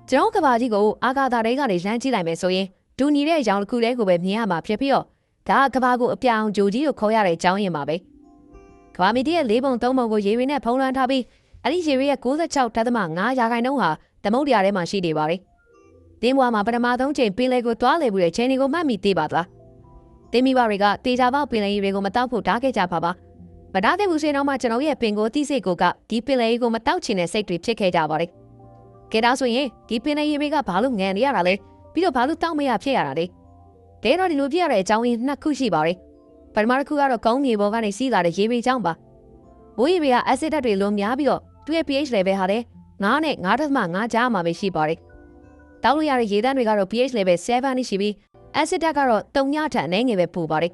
ကျွန်တော်ကဘာကြီးကိုအာကာသတွေကနေလမ်းကြည့်လိုက်မယ်ဆိုရင်ဒူညီတဲ့ရောင်တစ်ခုတည်းကိုပဲမြင်ရမှာဖြစ်ပြီးတော့ဒါကကဘာကိုအပြောင်ဂျိုကြီးကိုခေါ်ရတဲ့အကြောင်းရင်းပါပဲကဘာမီတီရဲ့၄ပုံ၃ပုံကိုရေရီနဲ့ဖုံးလွှမ်းထားပြီးအဲ့ဒီရေရီရဲ့96.5ရာခိုင်နှုန်းဟာသမုဒ္ဒရာထဲမှာရှိနေပါတယ်တင်းဘွားမှာပထမဆုံးချိန်ပင်လယ်ကိုတွားလေမှုတဲ့ချိန်တွေကိုမှတ်မိသေးပါသလားတင်းမိဘတွေကတေချာပေါက်ပင်လယ်ရေတွေကိုမတောက်ဖို့တားခဲ့ကြပါမတားတဲ့ဘူးစင်တော့မှကျွန်တော်ရဲ့ပင်ကိုတိစိတ်ကိုကဒီပင်လယ်ရေကိုမတောက်ချင်တဲ့စိတ်တွေဖြစ်ခဲ့ကြပါတယ်ကဲဒါဆိုရင်ဒီပင်လယ်ရေတွေကဘာလို့ငန်နေရတာလဲပြီးတော့ဘာလို့တောက်မရဖြစ်ရတာလဲတဲတော့ဒီလိုဖြစ်ရတဲ့အကြောင်းရင်းနှစ်ခုရှိပါတယ်ပထမတစ်ခုကတော့ကောင်းမြေပေါ်ကနေစီးလာတဲ့ရေတွေကြောင့်ပါမိုးရေတွေကအက်ဆစ်ဓာတ်တွေလွန်များပြီးတော့သူ့ရဲ့ pH level ဟာလည်း9နဲ့ 9.5 ကြားမှာပဲရှိပါတယ်တောက်လို့ရတဲ့ရေသန့်တွေကတော့ pH level 7နဲ့ရှိပြီးအက်ဆစ်ဓာတ်ကတော့3ညထက်အနည်းငယ်ပဲပိုပါတယ်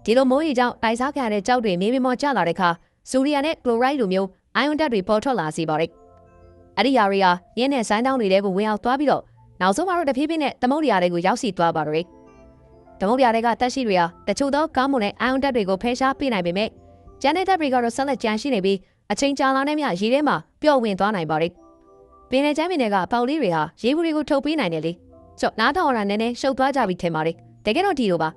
ဒီလိုမိုးရေကြောင့်တိုက်စားခံရတဲ့ကြောက်တွေမြေပြင်ပေါ်ကျလာတဲ့အခါဆိုဒီယမ်နဲ့ကလိုရိုက်လိုမျိုးအိုင်ယွန်ဓာတ်တွေပေါ်ထွက်လာစေပါတယ်အဲ့ဒီຢာတွေဟာရင်းနဲ့ဆိုင်းတောင်းတွေကိုဝင်အောင်သွားပြီးတော့နောက်ဆုံးမှာတော့တဖြည်းဖြည်းနဲ့သမုဒ္ဒရာတွေကိုရောက်စီသွားပါတော့သမုဒ္ဒရာတွေကတက်ရှိတွေဟာတချို့သောကောင်းမွန်တဲ့အိုင်ယွန်ဓာတ်တွေကိုဖယ်ရှားပေးနိုင်ပေမဲ့ကျန်တဲ့ဓာတ်တွေကတော့ဆက်လက်ကျန်ရှိနေပြီးအချိန်ကြာလာတဲ့မြရေထဲမှာပျော့ဝင်သွားနိုင်ပါတယ်ပင်လယ်ကျမ်းပင်တွေကပေါက်လေးတွေဟာရေဘူးတွေကိုထုတ်ပေးနိုင်တယ်လေဆိုနားထောင်ရတာနည်းနည်းရှုပ်သွားကြပြီထင်ပါတယ်တကယ်တော့ဒီလိုပါ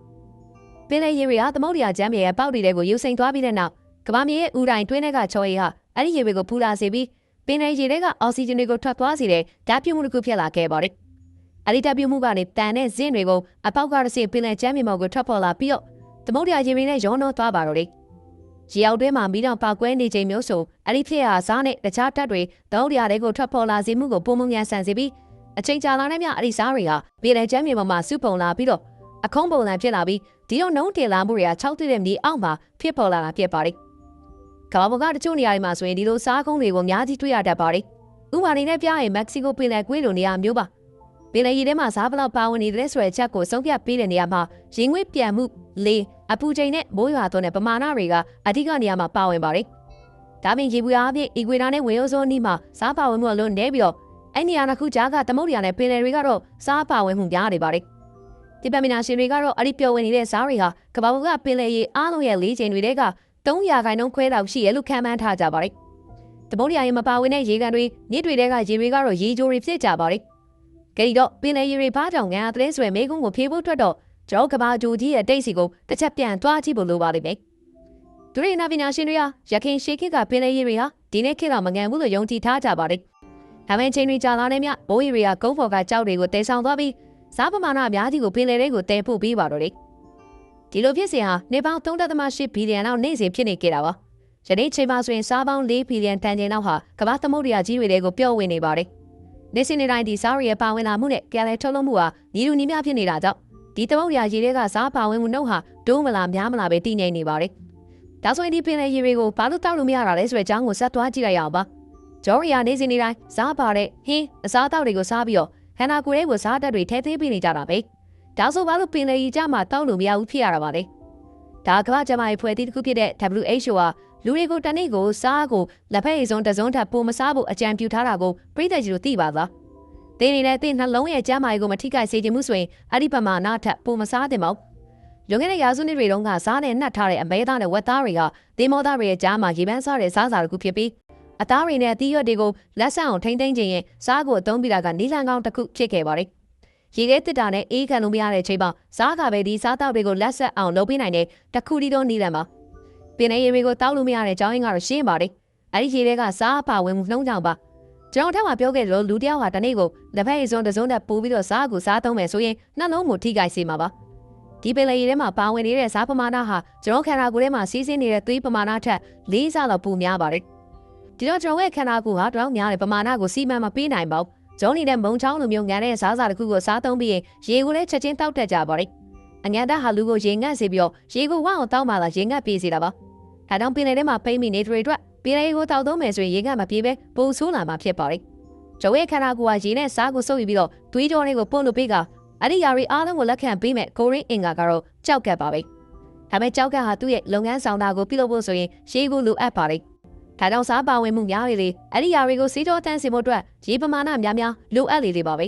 ပင်လယ်ရေတွေကသမုဒ္ဒရာကျမ်းမြေရဲ့ပေါက်တွေကိုယူစိန်သွားပြီးတဲ့နောက်ကမ္ဘာမြေရဲ့ဥတိုင်းတွင်းထဲကချော်ရည်ဟာအဲ့ဒီရေတွေကိုဖူလာစေပြီးပင်လယ်ရေတွေကအောက်ဆီဂျင်တွေကိုထွက်သွားစေတဲ့ဓာတ်ပြုမှုတစ်ခုဖြစ်လာခဲ့ပါတယ်အဲ့ဒီဓာတ်ပြုမှုကနေတန်တဲ့ဇင်းတွေကိုအပေါက်ကတစ်စီပင်လယ်ကျမ်းမြေပေါ်ကိုထွက်ပေါ်လာပြီးတော့သမုဒ္ဒရာရေတွေနဲ့ရောနှောသွားပါတော့လေရေအောက်တွင်းမှာမီးတောင်ပေါက်ကွဲနေချိန်မျိုးဆိုအဲ့ဒီဖြစ်ရာစားနဲ့တခြားဓာတ်တွေသမုဒ္ဒရာတွေကိုထွက်ပေါ်လာစေမှုကိုပုံမှန်မြန်ဆန်စေပြီးအချိန်ကြာလာတဲ့မြအဲ့ဒီစားတွေကပင်လယ်ကျမ်းမြေပေါ်မှာစုပုံလာပြီးတော့အခုံးပုံလန်ဖြစ်လာပြီးဒီတော့နှုံးတင်လာမှုတွေက6သိတဲ့မြေအောက်မှာဖြစ်ပေါ်လာတာဖြစ်ပါတယ်ကမ္ဘာပေါ်ကတချို့နေရာတွေမှာဆိုရင်ဒီလိုစားကုန်းတွေကိုအများကြီးတွေ့ရတတ်ပါတယ်ဥပမာအနေနဲ့ပြရင်မက္ကဆီကိုပင်လယ်ကွေးလိုနေရာမျိုးပါပင်လယ်ရေထဲမှာစားဘလောက်ပါဝင်နေတဲ့ဆိုတဲ့ချက်ကိုဆုံးဖြတ်ပေးတဲ့နေရာမှာရေငွေ့ပြန်မှုလေအပူချိန်နဲ့မိုးရွာသွန်းတဲ့ပမာဏတွေကအဓိကနေရာမှာပါဝင်ပါတယ်ဒါပြင်ရေဘူးအားဖြင့်အီကွေတာနဲ့ဝေယိုဇိုနီးမှာစားပါဝင်မှုအလွန်နည်းပြီးတော့အဲ့နေရာတစ်ခုကြားကသမုဒ္ဒရာနဲ့ပင်လယ်တွေကတော့စားပါဝင်မှုများနေပါတယ်ဒီပမနာရှင်တွေကတော့အဲ့ဒီပျော်ဝင်နေတဲ့စားတွေဟာကမ္ဘာပေါ်ကပင်လယ်ရေအားလုံးရဲ့၄ချိန်တွေတဲက300ခိုင်နှုန်းခွဲလောက်ရှိရလို့ခန့်မှန်းထားကြပါတယ်သမုဒ္ဒရာရေမပါဝင်တဲ့ရေကန်တွေမြစ်တွေတဲကရေတွေကတော့ရေကြိုတွေဖြစ်ကြပါတယ်ကဲဒီတော့ပင်လယ်ရေတွေဘာကြောင့်ငန်ရတဲ့ဆိုရယ်မေကုန်းကိုဖြေဖို့အတွက်တော့ကျွန်တော်ကဘာဂျိုကြီးရဲ့တိတ်စီကိုတစ်ချက်ပြန်သွားကြည့်ဖို့လိုပါလိမ့်မယ်ဒူရီနာပညာရှင်တွေဟာရခိုင်ရှေးခေတ်ကပင်လယ်ရေတွေဟာဒီနေ့ခေတ်တော့မငန်ဘူးလို့ယုံကြည်ထားကြပါတယ်ဒါပေမဲ့ချိန်တွေကြာလာတဲ့မြဘိုးရီတွေကကုန်းပေါ်ကကြောက်တွေကိုတဲဆောင်သွားပြီးစားပမာဏအများကြီးကိုပင်လယ်တွေကိုတဲပို့ပေးပါတော့လေဒီလိုဖြစ်စဉ်ဟာနေပေါင်း3.8ဘီလီယံလောက်နေ့စဉ်ဖြစ်နေကြတာပါယနေ့ချိန်မှာဆိုရင်စားပေါင်း4ဘီလီယံတန်ချိန်လောက်ဟာကမ္ဘာသမုဒ္ဒရာကြီးတွေကိုပျော့ဝင်နေပါတယ်နေစဉ်တိုင်းဒီစားရည်ပါဝင်လာမှုနဲ့ကယ်လီထုတ်လုပ်မှုဟာညီလူညီမျှဖြစ်နေတာကြောင့်ဒီသမုဒ္ဒရာရေတွေကစားပါဝင်မှုနှုန်းဟာဒိုးမလားများမလားပဲတည်ငြိမ်နေပါတယ်ဒါဆိုရင်ဒီပင်လယ်ရေတွေကိုဘာလို့တောက်လို့မရတာလဲဆိုတဲ့အကြောင်းကိုဆက်သွားကြည့်လိုက်ရအောင်ပါဂျော်ရီယာနေစဉ်တိုင်းစားပါတဲ့ဟင်းအစားအသောက်တွေကိုစားပြီးတော့ခန္ဓာကိုယ်ရဲ့စားဓာတ်တွေထဲသေးပေးနေကြတာပဲဒါဆိုဘာလို့ပင်လယ်ရေကြမှာတောက်လို့မရဘူးဖြစ်ရတာပါလဲဒါကမ္ဘာ့ကျန်းမာရေးဖွဲ့စည်းတစ်ခုဖြစ်တဲ့ WHO ဟာလူတွေကိုတနေ့ကိုစားကိုလက်ဖက်ရည်စုံတစ်စုံထပ်ပိုမစားဖို့အကြံပြုထားတာကိုပြည်သက်ကြီးတို့သိပါသလားသင်နေတဲ့သင်နှလုံးရဲ့ကျန်းမာရေးကိုမထိခိုက်စေချင်ဘူးဆိုရင်အဲ့ဒီပမာဏထပ်ပိုမစားသင့်ပါဘူးလွန်ခဲ့တဲ့ရာစုနှစ်တွေတုန်းကစားနဲ့နှက်ထားတဲ့အမဲသားနဲ့ဝက်သားတွေကသင်မောသားတွေရဲ့ကြားမှာရေပန်းစားတဲ့စားစာတစ်ခုဖြစ်ပြီးအသားတွေနဲ့အသီးရွက်တွေကိုလက်ဆန့်အောင်ထိမ့်သိမ့်ခြင်းရင်စားကိုအသုံးပြတာကနီလန်ကောင်းတစ်ခုဖြစ်ခဲ့ပါတယ်ရေခဲတစ်တာနဲ့အေးခံလို့မရတဲ့ချိန်မှာစားကပဲဒီစားတောက်တွေကိုလက်ဆက်အောင်လုပ်ပေးနိုင်တဲ့တခုတည်းသောနီလန်ပါပင်လယ်ရေတွေကိုတောက်လို့မရတဲ့ကြောင်းရင်းကတော့ရှင်းပါတယ်အဲ့ဒီရေတွေကစားပါဝင်မှုနှုံးကြောင်ပါကျွန်တော်ထပ်မှာပြောခဲ့လို့လူတယောက်ဟာတနေ့ကိုလက်ဖက်ရည်စုံတစ်စုံနဲ့ပို့ပြီးတော့စားကိုစားသုံးမယ်ဆိုရင်နှလုံးကိုထိခိုက်စေမှာပါဒီပင်လယ်ရေထဲမှာပါဝင်နေတဲ့စားပမာဏဟာကျွန်တော်ခန္ဓာကိုယ်ထဲမှာစီးဆင်းနေတဲ့သွေးပမာဏထက်၄ဆလောက်ပိုများပါတယ်ဒီတော့ကျွန်တော်ရဲ့ခန္ဓာကိုယ်ဟာတောင်များတဲ့ပမာဏကိုစီမံမပေးနိုင်ပါဘူးဂျုံနေတဲ့မုံချောင်းလိုမျိုးငန်တဲ့စားစာတစ်ခုကိုစားသုံးပြီးရင်ရေကိုလည်းချက်ချင်းတောက်တတ်ကြပါတယ်အငန်တဟာလူကိုရေငတ်စေပြီးတော့ရေကိုဝအောင်တောက်မှလာရေငတ်ပြေးစေတာပါဒါကြောင့်ပင်လယ်ထဲမှာပိမိနေတွေအတွက်ပင်လယ်ကိုတောက်သုံးမယ်ဆိုရင်ရေငတ်မပြေးပဲပိုဆိုးလာမှာဖြစ်ပါတယ်ဂျုံရဲ့ခန္ဓာကိုယ်ကရေနဲ့စားကိုစုပ်ယူပြီးတော့သွေးကြောတွေကိုပို့လို့ပေးကအဲ့ဒီຢာတွေအားလုံးကိုလက်ခံပေးမဲ့ကိုရင်းအင်္ဂါကတော့ကြောက်ကပ်ပါပဲဒါပေမဲ့ကြောက်ကပ်ဟာသူ့ရဲ့လုပ်ငန်းဆောင်တာကိုပြုလုပ်ဖို့ဆိုရင်ရေကိုလိုအပ်ပါတယ်ဒါကြောင့်စားပါဝင်မှုများလေအဲ့ဒီຢာတွေကိုစီးကြောတန်းစင်ဖို့အတွက်ရေပမာဏများများလိုအပ်လေပါပဲ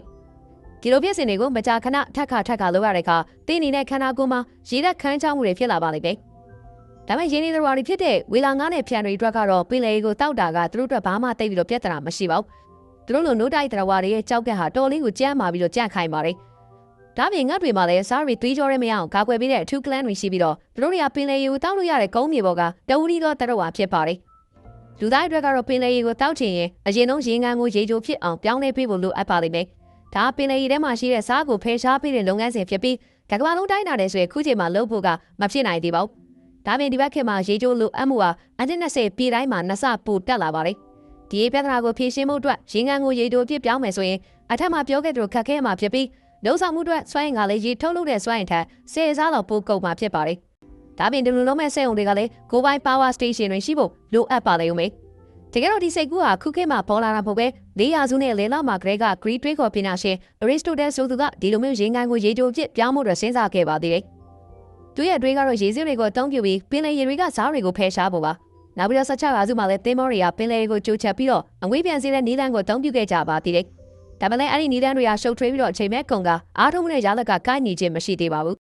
ဒီလိုဖြစ်စဉ်တွေကိုမကြာခဏထက်ခါလုပ်ရတဲ့အခါတင်းနေတဲ့ခန္ဓာကိုယ်မှာရေဓာတ်ခန်းချောင်းမှုတွေဖြစ်လာပါလိမ့်မယ်ဒါပေမဲ့ရင်းနှီးသမားတွေဖြစ်တဲ့ဝေလာငါးနဲ့ဖြန်တွေအတွက်ကတော့ပင်လယ်ကိုတောက်တာကသူတို့အတွက်ဘာမှသိပြီးတော့ပြဿနာမရှိပါဘူးသူ သူတို့လိုနိုးတိုက်တရဝါတွေရဲ့ကြောက်ကက်ဟာတော်လေးကိုကြမ်းမာပြီးတော့ကြန့်ခိုင်ပါတယ်။ဒါပြင်ငတ်တွေမှာလည်းစားရီသွေးကြောရဲမရအောင်ကာကွယ်ပေးတဲ့အထူးကလန်းတွေရှိပြီးတော့သူတို့တွေကပင်လယ်ရေကိုတောက်လို့ရတဲ့ကုန်းမြေပေါ်ကတဝူရီသောတရဝါဖြစ်ပါတယ်။လူသားတွေကတော့ပင်လယ်ရေကိုတောက်ချင်ရင်အရင်ဆုံးရေငန်းကိုရေချိုဖြစ်အောင်ပြောင်းလဲပေးဖို့လိုအပ်ပါလိမ့်မယ်။ဒါပင်လယ်ရေထဲမှာရှိတဲ့စားကိုဖယ်ရှားပေးတဲ့လုပ်ငန်းစဉ်ဖြစ်ပြီးကကမ္ဘာလုံးတိုင်းတာတယ်ဆိုရင်ခုချိန်မှာလုပ်ဖို့ကမဖြစ်နိုင်သေးပါဘူး။ဒါပြင်ဒီဘက်ခေတ်မှာရေချိုလိုအပ်မှုဟာအနှစ်20ပြည်တိုင်းမှာနှစ်ဆပိုတက်လာပါတယ်။ဒီပြဿနာကိုဖြေရှင်းမှုအတွက်ရေငန်းကိုရေချိုဖြစ်ပြောင်းမယ်ဆိုရင်အထက်မှာပြောခဲ့သလိုခက်ခဲမှာဖြစ်ပြီးလုံဆောင်မှုအတွက်စွမ်းအင်ကလည်းရေထုတ်လုပ်တဲ့စွမ်းအင်ထက်10စားလောက်ပိုကုန်မှာဖြစ်ပါတယ်။ဒါပြင်ဒီလိုလုံးမဲ့စက်ရုံတွေကလည်း Go-by Power Station တွေရှိဖို့လိုအပ်ပါလိမ့်မယ်။တကယ်တော့ဒီစိတ်ကူးဟာခုခေတ်မှာပေါ်လာတာမဟုတ်ပဲ400စုနဲ့လေလောက်မှာကလေးက Greek တွေးခေါ်ပညာရှင် Aristotle ဆိုသူကဒီလိုမျိုးရေငန်းကိုရေချိုဖြစ်ပြောင်းမှုတွေစဉ်းစားခဲ့ပါသေးတယ်။သူရဲ့အတွေးကတော့ရေစစ်တွေကိုအသုံးပြုပြီးပင်လယ်ရေတွေကစားတွေကိုဖယ်ရှားဖို့ပါ။နောက်ပြီးတော့16ရာစုမှာလည်းသင်္ဘောတွေကပင်လယ်ရေကိုကြိုချက်ပြီးတော့အငွေ့ပြန်စေတဲ့နီးလန်းကိုအသုံးပြုခဲ့ကြပါသေးတယ်။ဒါပေမဲ့အဲ့ဒီနီးလန်းတွေကရှုပ်ထွေးပြီးတော့အချိန်မဲ့ကုန်ကအားထုတ်မှုနဲ့ရလဒ်ကကိုက်ညီခြင်းမရှိသေးပါဘူး